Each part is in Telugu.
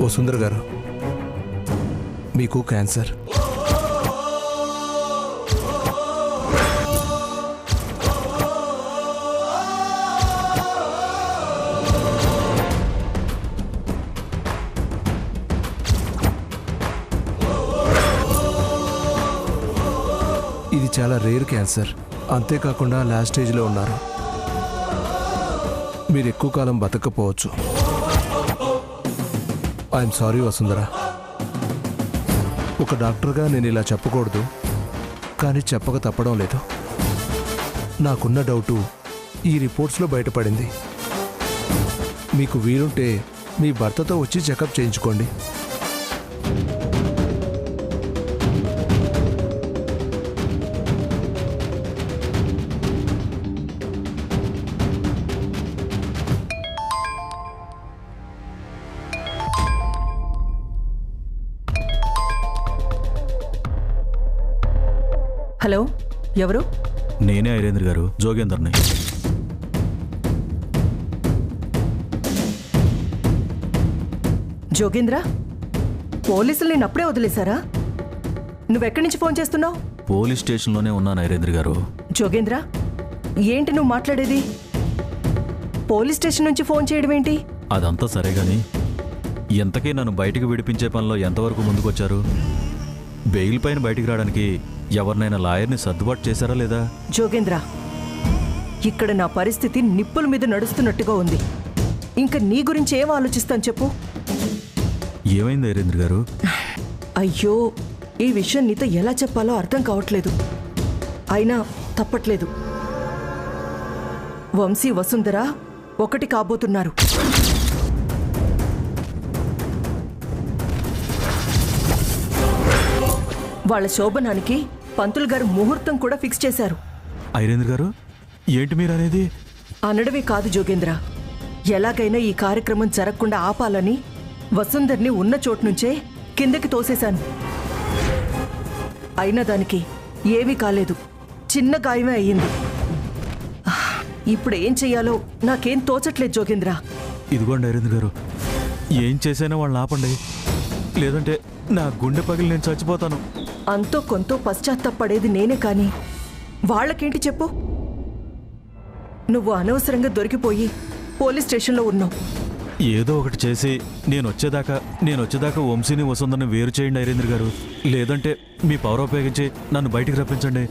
వసుంధర గారు, మీకు క్యాన్సర్. ఇది చాలా రేర్ క్యాన్సర్. అంతేకాకుండా లాస్ట్ స్టేజ్లో ఉన్నారు. మీరు ఎక్కువ కాలం బతకపోవచ్చు. I'm sorry Vasundhara. ఒక డాక్టర్గా నేను ఇలా చెప్పకూడదు, కానీ చెప్పక తప్పడం లేదు. నాకున్న డౌటు ఈ రిపోర్ట్స్లో బయటపడింది. మీకు వీలుంటే మీ భర్తతో వచ్చి చెకప్ చేయించుకోండి. హలో, ఎవరు? నేనే ఐరేంద్ర గారు, జోగేందర్ని. జోగేంద్ర, పోలీసులు నేను అప్పుడే వదిలేశారా? నువ్వెక్కడి నుంచి ఫోన్ చేస్తున్నావు? పోలీస్ స్టేషన్లోనే ఉన్నాను ఐరేంద్ర గారు. జోగేంద్ర, ఏంటి నువ్వు మాట్లాడేది? పోలీస్ స్టేషన్ నుంచి ఫోన్ చేయడం ఏంటి? అదంతా సరే గాని, ఎంతకీ నన్ను బయటికి విడిపించే పనిలో ఎంతవరకు ముందుకొచ్చారు? బెయిల్ పైన బయటికి రావడానికి ఎవరినైనా లాయర్ని సర్దుబాటు చేశారా లేదా? జోగేంద్ర, ఇక్కడ నా పరిస్థితి నిప్పుల మీద నడుస్తున్నట్టుగా ఉంది. ఇంకా నీ గురించి ఏం ఆలోచిస్తాను చెప్పు. ఏమైంది ఐరేంద్ర గారు? అయ్యో, ఈ విషయం నీతో ఎలా చెప్పాలో అర్థం కావట్లేదు. అయినా తప్పట్లేదు. వంశీ, వసుంధర ఒకటి కాబోతున్నారు. వాళ్ళ శోభనానికి పంతులు గారు ముహూర్తం కూడా ఫిక్స్ చేశారు. ఐరేంద్ర గారు, ఏంటి మీరు అనేది? అనడమే కాదు జోగేంద్ర, ఎలాగైనా ఈ కార్యక్రమం జరగకుండా ఆపాలని వసుంధర్ని ఉన్న చోటు నుంచే కిందకి తోసేశాను. అయినా దానికి ఏమీ కాలేదు, చిన్న గాయమే అయ్యింది. ఇప్పుడు ఏం చెయ్యాలో నాకేం తోచట్లేదు జోగేంద్ర. ఇదిగోండి ఐరేంద్ర గారు, ఏం చేసైనా వాళ్ళని ఆపండి, లేదంటే నా గుండె పగిలి నేను చచ్చిపోతాను. అంతో కొంతో పశ్చాత్తాపడేది నేనే కాని వాళ్ళకేంటి చెప్పు? నువ్వు అనవసరంగా దొరికిపోయి పోలీస్ స్టేషన్లో ఉన్నావు. ఏదో ఒకటి చేసి నేను వచ్చేదాకా వంశీని వసుంధరని వేరు చేయండి ఐరేంద్ర గారు. లేదంటే మీ పవర్ ఉపయోగించి నన్ను బయటికి రప్పించండి.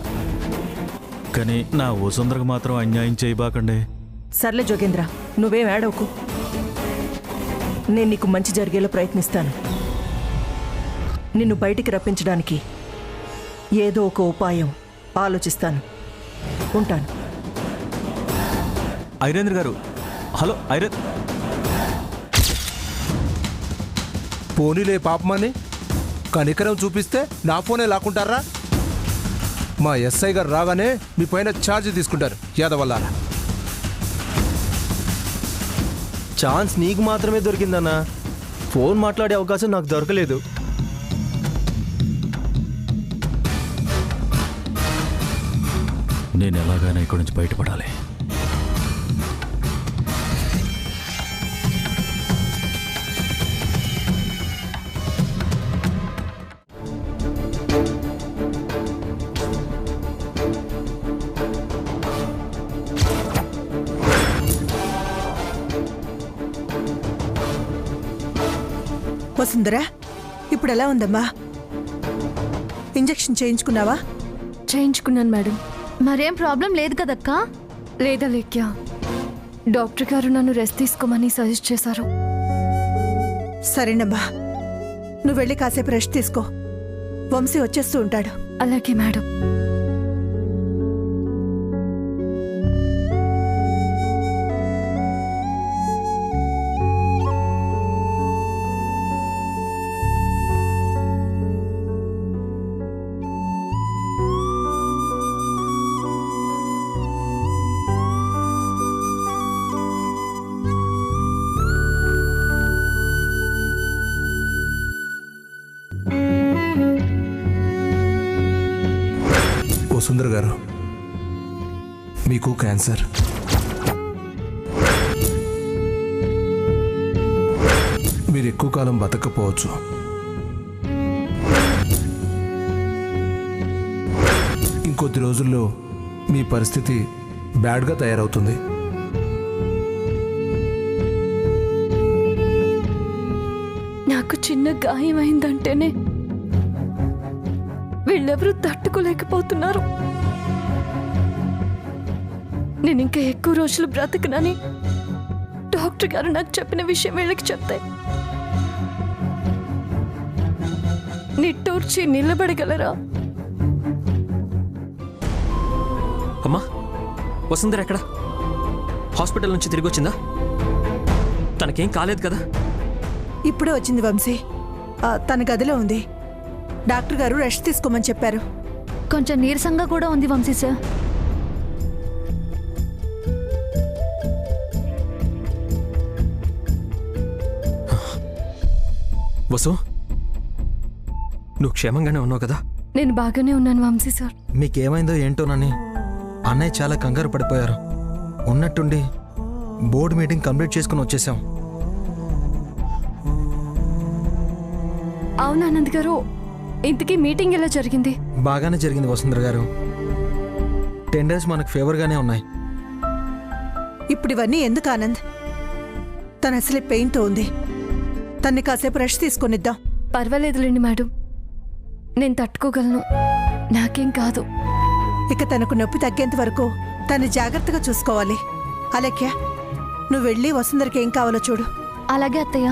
కానీ నా వసుంధరకు మాత్రం అన్యాయం చేయబాకండి. సర్లే జోగేంద్ర, నువ్వేం ఏడవకు. నేను నీకు మంచి జరిగేలా ప్రయత్నిస్తాను. నిన్ను బయటికి రప్పించడానికి ఏదో ఒక ఉపాయం ఆలోచిస్తాను. ఉంటాను. ఐరేంద్ర గారు, హలో పోనీలే పాపమని కనికరం చూపిస్తే నా ఫోనే లాక్కుంటారా? మా ఎస్ఐ గారు రాగానే మీ పైన ఛార్జ్ తీసుకుంటారు యాదవల్లారా. ఛాన్స్ నీకు మాత్రమే దొరికిందన్నా. ఫోన్ మాట్లాడే అవకాశం నాకు దొరకలేదు. నేను ఎలాగైనా ఇక్కడి నుంచి బయటపడాలి. వసుంధరా, ఇప్పుడు ఎలా ఉందమ్మా? ఇంజెక్షన్ చేయించుకున్నావా? చేయించుకున్నాను మేడం. మరేం ప్రాబ్లం లేదు కదక్కా? లేదా లేక్యా, డాక్టర్ గారు నన్ను రెస్ట్ తీసుకోమని సజెస్ట్ చేశారు. సరేనమ్మా, నువ్వు వెళ్ళి కాసేపు రెస్ట్ తీసుకో. వంశీ వచ్చేస్తూ ఉంటాడు. అలాగే మేడం. వసుంధర గారు, మీకు క్యాన్సర్. మీరు ఎక్కువ కాలం బతకపోవచ్చు. ఇంకొద్ది రోజుల్లో మీ పరిస్థితి బ్యాడ్గా తయారవుతుంది. నాకు చిన్న గాయమైందంటేనే వీళ్ళెవరూ తట్టుకోలేకపోతున్నారు. నేను ఇంకా ఎక్కువ రోజులు బ్రతకనని డాక్టర్ గారు నాకు చెప్పిన విషయం వీళ్ళకి చెప్తే నిట్టూర్చి నిలబడగలరా? అమ్మా, వసుంధర ఎక్కడ? హాస్పిటల్ నుంచి తిరిగి వచ్చిందా? తనకేం కాలేదు కదా? ఇప్పుడే వచ్చింది వంశీ. తన గదిలో ఉంది. డాక్టర్ గారు రెస్ట్ తీసుకోమని చెప్పారు. కొంచెం నీరసంగా కూడా ఉంది వంశీ సార్. వసు, నువ్వు క్షేమంగానే ఉన్నావు కదా? నేను బాగానే ఉన్నాను వంశీ సార్. మీకేమైందో ఏంటోనని అన్నయ్య చాలా కంగారు పడిపోయారు. ఉన్నట్టుండి బోర్డు మీటింగ్ కంప్లీట్ చేసుకుని వచ్చేసాం. అవునా ఆనంద్ గారు, ఇంతకీ మీటింగ్ ఎలా జరిగింది? బాగానే జరిగింది వసుంధర గారు. టెండర్స్ మనకు ఫేవర్గానే ఉన్నాయి. ఇప్పుడు ఇవన్నీ ఎందుకు ఆనంద్? తను అసలే పెయిన్తో ఉంది. తన్ని కాసేపు రెస్ట్ తీసుకొనిద్దాం. పర్వాలేదులేండి మేడం, నేను తట్టుకోగలను. నాకేం కాదు. ఇక తనకు నొప్పి తగ్గేంత వరకు తను జాగ్రత్తగా చూసుకోవాలి. అలక్య, నువ్వు వెళ్ళి వసుంధరకి ఏం కావాలో చూడు. అలాగే అత్తయ్య.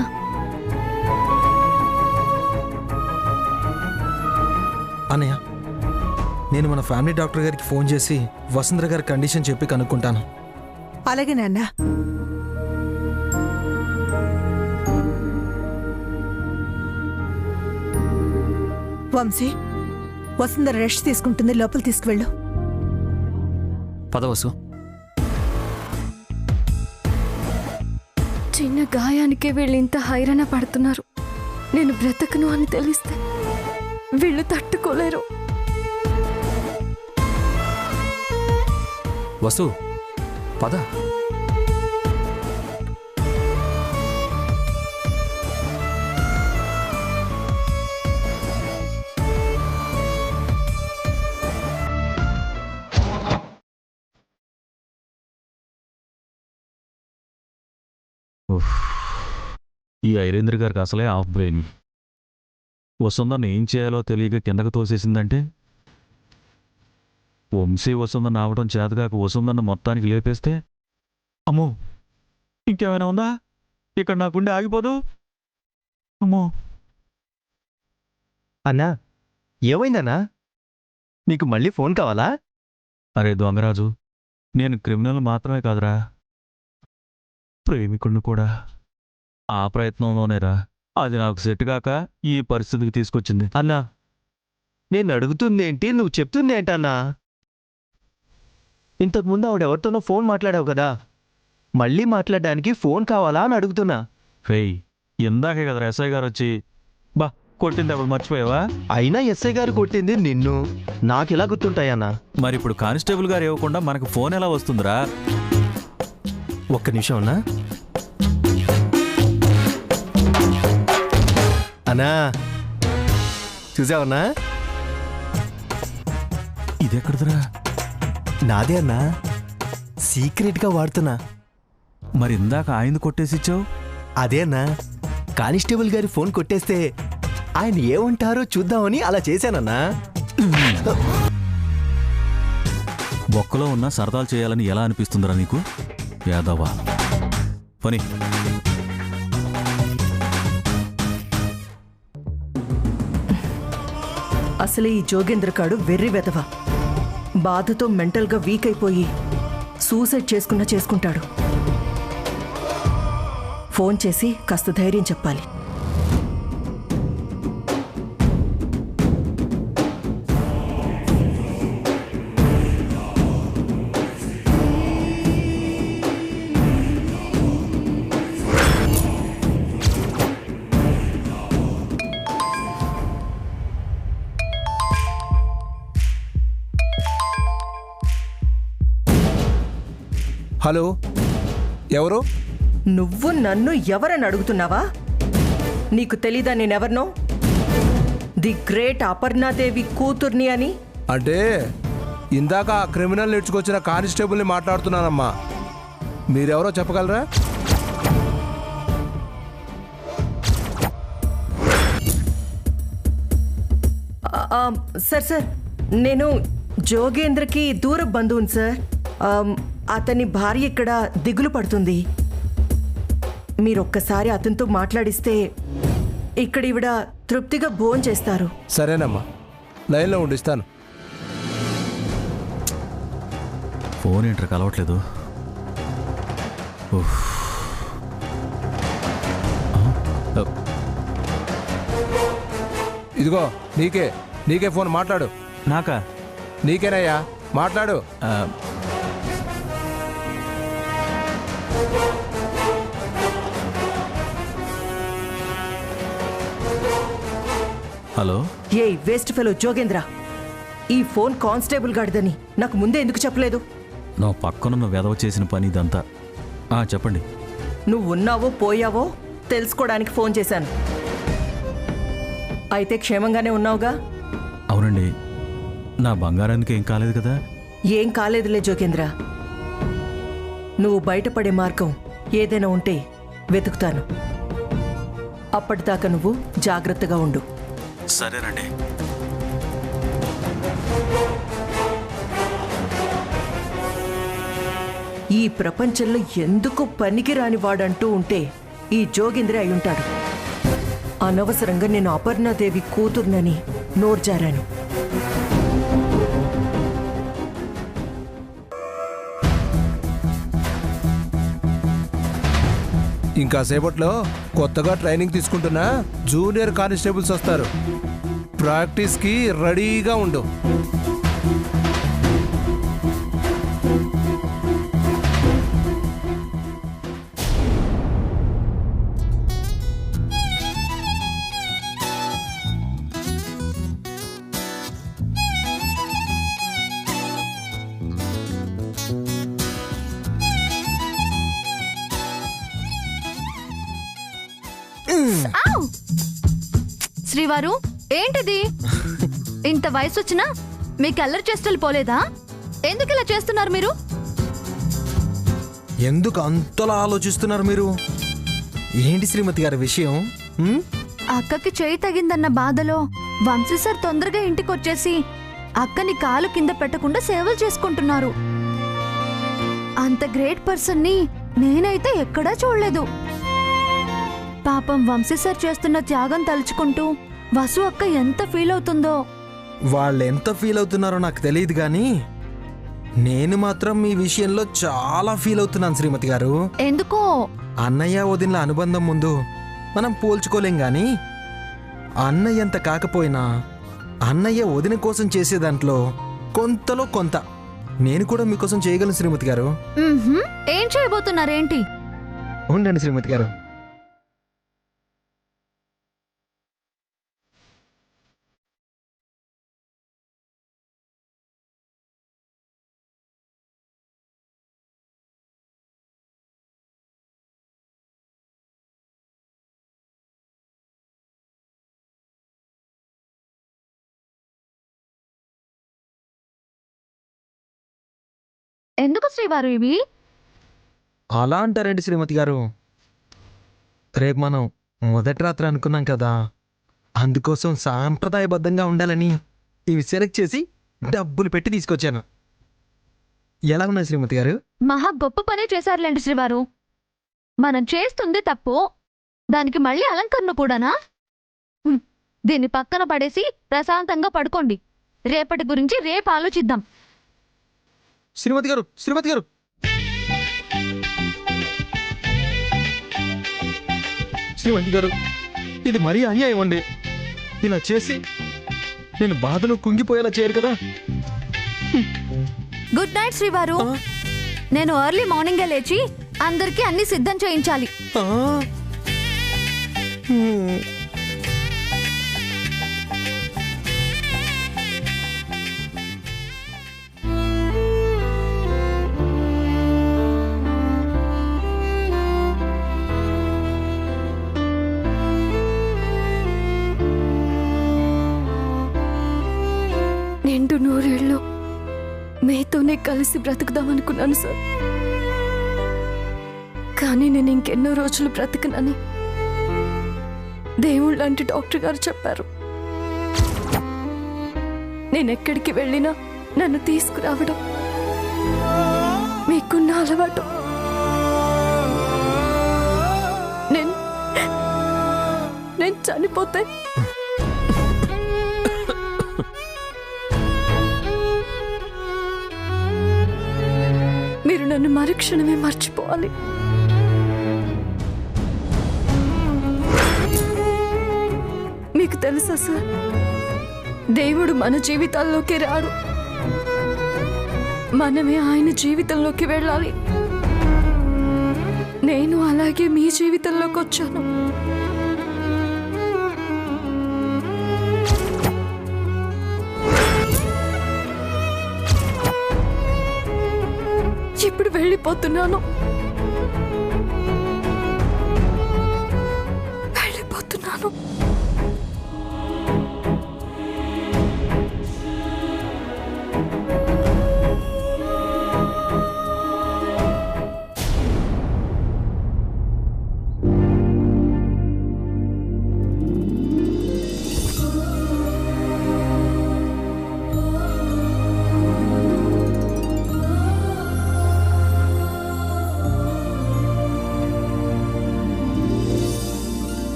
అన్నయ్య, నేను మన ఫ్యామిలీ డాక్టర్ గారికి ఫోన్ చేసి వసుంధర గారి కండిషన్ చెప్పి కనుక్కుంటాను. అలాగే నాన్న. వంశీ, వసుంధర రెస్ట్ తీసుకుంటుంది, లోపల తీసుకువెళ్ళు. పద వసు. చిన్న గాయానికే వీళ్ళు ఇంత హైరాణ పడుతున్నారు. నేను బ్రతకను అని తెలిస్తే వీళ్ళు తట్టుకోలేరు. వసు, పద. ఈ ఐరేంద్ర గారికి అసలే ఆఫ్ బ్రెయిన్. వసుంధరని ఏం చేయాలో తెలియక కిందకు తోసేసిందంటే, వంశీ వసుంధరని ఆవడం చేతగాక వసుంధరని మొత్తానికి లేపేస్తే, అమ్మో ఇంకేమైనా ఉందా? ఇక్కడ నా గుండె ఆగిపోదు. అమ్మో. అన్నా, ఏమైందన్నా? నీకు మళ్ళీ ఫోన్ కావాలా? అరే దొంగరాజు, నేను క్రిమినల్ మాత్రమే కాదురా, ప్రేమికుడిని కూడా. ఆ ప్రయత్నంలోనేరా అది నాకు సెట్ కాక ఈ పరిస్థితికి తీసుకొచ్చింది. అన్నా, నేను అడుగుతుంది ఏంటి, నువ్వు చెప్తుంది ఏంటన్నా? ఇంతకుముందు ఆవిడెవరితోనో ఫోన్ మాట్లాడావు కదా, మళ్ళీ మాట్లాడడానికి ఫోన్ కావాలా అని అడుగుతున్నా. ఫేయ్, ఇందాకే కదా ఎస్ఐ గారు వచ్చి బా కొట్టింది, అప్పుడు మర్చిపోయావా? అయినా ఎస్ఐ గారు కొట్టింది నిన్ను, నాకెలా గుర్తుంటాయన్నా? మరి ఇప్పుడు కానిస్టేబుల్ గారు ఇవ్వకుండా మనకు ఫోన్ ఎలా వస్తుందిరా? ఒక్క నిమిషం అన్నా. అన్నా, చూసావన్నా? ఇదెక్కడదిరా? నాదే అన్నా, సీక్రెట్గా వాడుతున్నా. మరి ఇందాక ఆయన కొట్టేసి ఇచ్చావు? అదే అన్నా, కానిస్టేబుల్ గారి ఫోన్ కొట్టేస్తే ఆయన ఏమంటారో చూద్దామని అలా చేశానన్నా. బొక్కలో ఉన్న సరదాలు చేయాలని ఎలా అనిపిస్తుందిరా నీకు యాదవా? పని. అసలే ఈ జోగేంద్రకాడు వెర్రి వెధవ. బాధతో మెంటల్గా వీక్ అయిపోయి సూసైడ్ చేసుకుంటాడు. ఫోన్ చేసి కాస్త ధైర్యం చెప్పాలి. హలో, ఎవరు? నువ్వు నన్ను ఎవరని అడుగుతున్నావా? నీకు తెలీదా నేనెవరినో? ది గ్రేట్ అపర్ణాదేవి కూతుర్ని అని. అంటే ఇందాక ఆ క్రిమినల్ నేర్చుకొచ్చిన కానిస్టేబుల్ని మాట్లాడుతున్నానమ్మా. మీరెవరో చెప్పగలరా? సార్ నేను జోగేంద్రకి దూర బంధువుని సార్. అతని భార్య ఇక్కడ దిగులు పడుతుంది. మీరొక్కసారి అతనితో మాట్లాడిస్తే ఇక్కడ ఈవిడ తృప్తిగా భోజనం చేస్తారు. సరేనమ్మా, లైన్లో ఉండిస్తాను. ఫోన్ ఏంటర్ కలవట్లేదు. ఇదిగో నీకే ఫోన్, మాట్లాడు. నాకా? నీకేనయ్యా, మాట్లాడు. హలో. ఏ వేస్ట్ ఫెలో జోగేంద్ర, ఈ ఫోన్ కానిస్టేబుల్ గాడిదని నాకు ముందే ఎందుకు చెప్పలేదు? నా పక్కనున్న వెధవ చేసిన పని ఇదంతా. చెప్పండి. నువ్వు ఉన్నావో పోయావో తెలుసుకోవడానికి ఫోన్ చేశాను. అయితే క్షేమంగానే ఉన్నావుగా? అవునండి, నా బంగారానికి ఏం కాలేదు కదా? ఏం కాలేదులే జోగేంద్ర. నువ్వు బయటపడే మార్గం ఏదైనా ఉంటే వెతుకుతాను. అప్పటిదాకా నువ్వు జాగ్రత్తగా ఉండు. సరేనండి. ఈ ప్రపంచంలో ఎందుకు పనికిరాని వాడంటూ ఉంటే ఈ జోగేంద్రే అయ్యుంటాడు. అనవసరంగా నేను అపర్ణాదేవి కూతుర్నని నోర్జారాను. ఇంకా సేపట్లో కొత్తగా ట్రైనింగ్ తీసుకుంటున్న జూనియర్ కానిస్టేబుల్స్ వస్తారు. ప్రాక్టీస్కి రెడీగా ఉండు. శ్రీవారు, ఏంటిది? ఇంత వయసు వచ్చినా మీకు అల్లరి చేష్టలు పోలేదా? ఎందుకు ఇలా చేస్తున్నారు మీరు? ఎందుకు అంతలా ఆలోచిస్తున్నారు మీరు? ఏంటి శ్రీమతి గారి విషయం? అక్కకి చేయి తగిందన్న బాధలో వంశీ సార్ తొందరగా ఇంటికి వచ్చేసి అక్కని కాలు కింద పెట్టకుండా సేవలు చేసుకుంటున్నారు. అంత గ్రేట్ పర్సన్ ని నేనైతే ఎక్కడా చూడలేదు. పాపం వంశీ సార్ చేస్తున్న త్యాగం తలుచుకుంటూ వసు అక్క ఎంత ఫీల్ అవుతుందో. వాళ్ళు ఎంత ఫీల్ అవుతున్నారో నాకు తెలియదు కానీ నేను మాత్రం ఈ విషయంలో చాలా ఫీల్ అవుతున్నాను శ్రీమతి గారు. ఎందుకో? అన్నయ్య వదిన అనుబంధం ముందు మనం పోల్చుకోలేం గాని అన్నయ్య ఎంత కాకపోయినా అన్నయ్య వదిన కోసం చేసే దాంట్లో కొంతలో కొంత నేను కూడా మీకోసం చేయగలను శ్రీమతి గారు. ఏం చేయబోతున్నారేంటి? ఉండండి శ్రీమతి గారు. ఎందుకు శ్రీవారు ఇవి? అలా అంటారండి శ్రీమతి గారు. రేపు మనం మొదటి రాత్రి అనుకున్నాం కదా, అందుకోసం సాంప్రదాయబద్ధంగా ఉండాలని ఇవి సెలెక్ట్ చేసి డబ్బులు పెట్టి తీసుకొచ్చాను. ఎలా ఉన్నాయి శ్రీమతి గారు? మహా గొప్ప పనే చేశారులేండి శ్రీవారు. మనం చేస్తుంది తప్పు, దానికి మళ్ళీ అలంకరణ కూడానా? దీన్ని పక్కన పడేసి ప్రశాంతంగా పడుకోండి. రేపటి గురించి రేపు ఆలోచిద్దాం. శ్రీమతి గారు, శ్రీమతి గారు, శ్రీమతి గారు, ఇది మరీ అన్యాయం అండి. ఇలా చేసి నేను బాధలో కుంగిపోయేలా చేయరు కదా. గుడ్ నైట్ శ్రీవారు. నేను ఎర్లీ మార్నింగే లేచి అందరికీ అన్ని సిద్ధం చేయించాలి. నిండు నూరేళ్ళు మీతోనే కలిసి బ్రతుకుదామనుకున్నాను సార్. కానీ నేను ఇంకెన్నో రోజులు బ్రతకనని దేవుడు లాంటి డాక్టర్ గారు చెప్పారు. నేనెక్కడికి వెళ్ళినా నన్ను తీసుకురావడం మీకున్న అలవాటు. నేను చనిపోతే మీరు నన్ను మరుక్షణమే మర్చిపోవాలి. మీకు తెలుసా సార్, దేవుడు మన జీవితాల్లోకి రాడు, మనమే ఆయన జీవితంలోకి వెళ్ళాలి. నేను అలాగే మీ జీవితంలోకి వచ్చాను. ఇప్పుడు వెళ్ళిపోతున్నాను.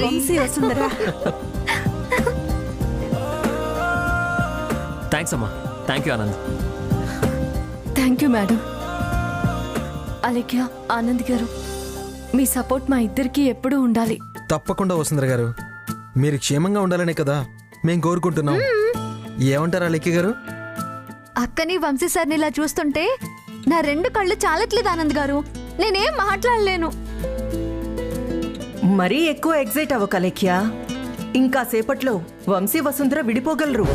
వంశీ వసుంధరా. థ్యాంక్స్ అమ్మా. Thank you Anand. Thank you madam. Alekhya, Anand గారు, మీ సపోర్ట్ మా ఇద్దరికి ఎప్పుడూ ఉండాలి. తప్పకుండా వసుంధర గారు, మీరు క్షేమంగా ఉండాలనే కదా మేము కోరుకుంటున్నాం. ఏమంటారు అలెక్కి గారు? అక్కని వంశీ సార్ని ఇలా చూస్తుంటే నా రెండు కళ్ళు చాలట్లేదు ఆనంద్ గారు. నేనేం మాట్లాడలేను. మరీ ఎక్కువ ఎగ్జైట్ అవ్వక అలేఖ్య. ఇంకా సేపట్లో వంశీ వసుంధర విడిపోగలరు.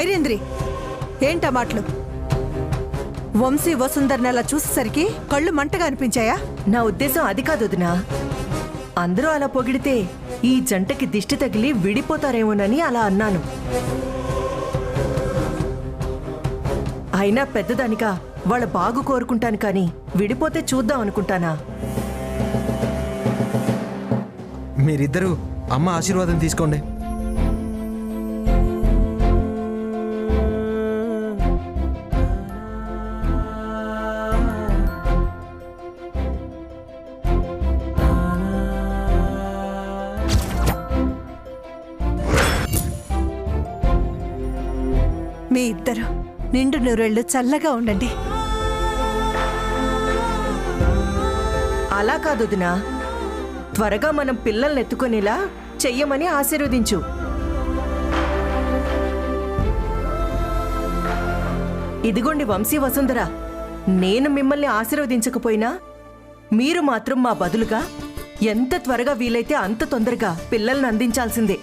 ఐరేంద్రి, ఏంటా మాటలు? వంశీ వసుంధర్ని అలా చూసేసరికి కళ్ళు మంటగా అనిపించాయా? నా ఉద్దేశం అది కాదు వదినా. అందరూ అలా పొగిడితే ఈ జంటకి దిష్టి తగిలి విడిపోతారేమోనని అలా అన్నాను. అయినా పెద్దదానిగా వాళ్ళ బాగు కోరుకుంటాను, కానీ విడిపోతే చూద్దాం అనుకుంటానా? మీరిద్దరూ అమ్మ ఆశీర్వాదం తీసుకోండి. మీ ఇద్దరు నిండు నూరేళ్లు చల్లగా ఉండండి. అలా కాదు వదినా, త్వరగా మనం పిల్లల్ని ఎత్తుకునేలా చెయ్యమని ఆశీర్వదించు. ఇదిగోండి వంశీ వసుంధర, నేను మిమ్మల్ని ఆశీర్వదించకపోయినా మీరు మాత్రం మా బదులుగా ఎంత త్వరగా వీలైతే అంత తొందరగా పిల్లల్ని అందించాల్సిందే.